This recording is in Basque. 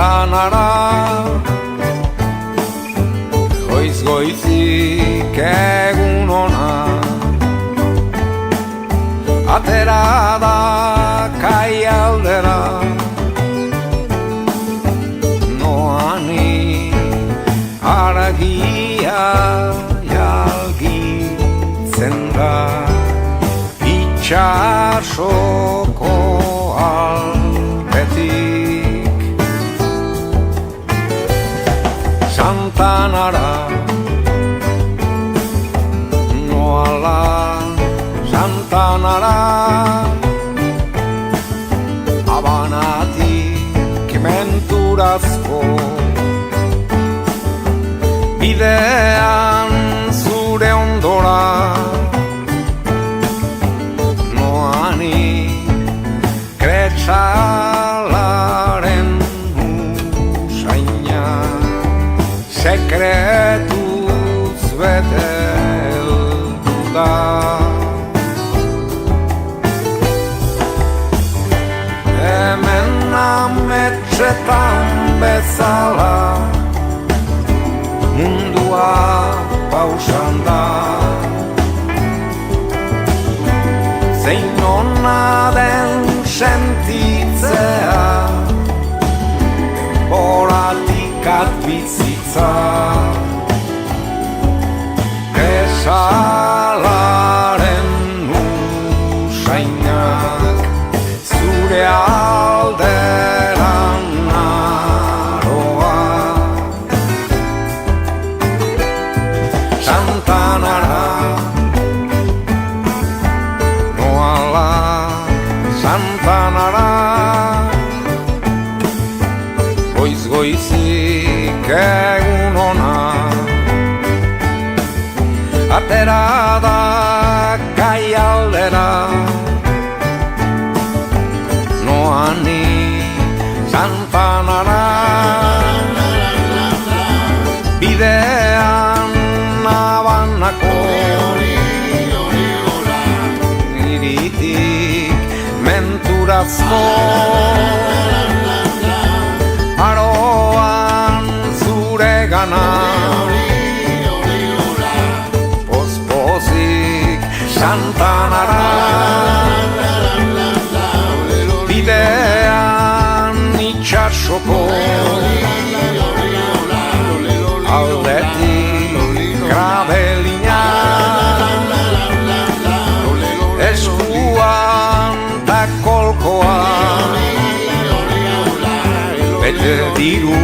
Santanara goiz-goizik egun ona atera da Kaialdera noani aragia jalgitzen da itxasoko alpetik Santanara noala Santanara Habanatik menturazko bidean zure ondora noani kretsalaren usaina sekretuz bete heldu da hemen ametsetan bezala mundua pausan da zein ona den sentitzea denboratik bizitza kresalaren usainak zure alderan naroa Santanara noala Santanara goiz-goizik egun ona atera da Kaialdera noani Santanara bidean Habanako iritik menturazko aroan zure gana pospozik Santanara bidean itxasoko aldetik grabelina eskuan ta kolkoa bete diru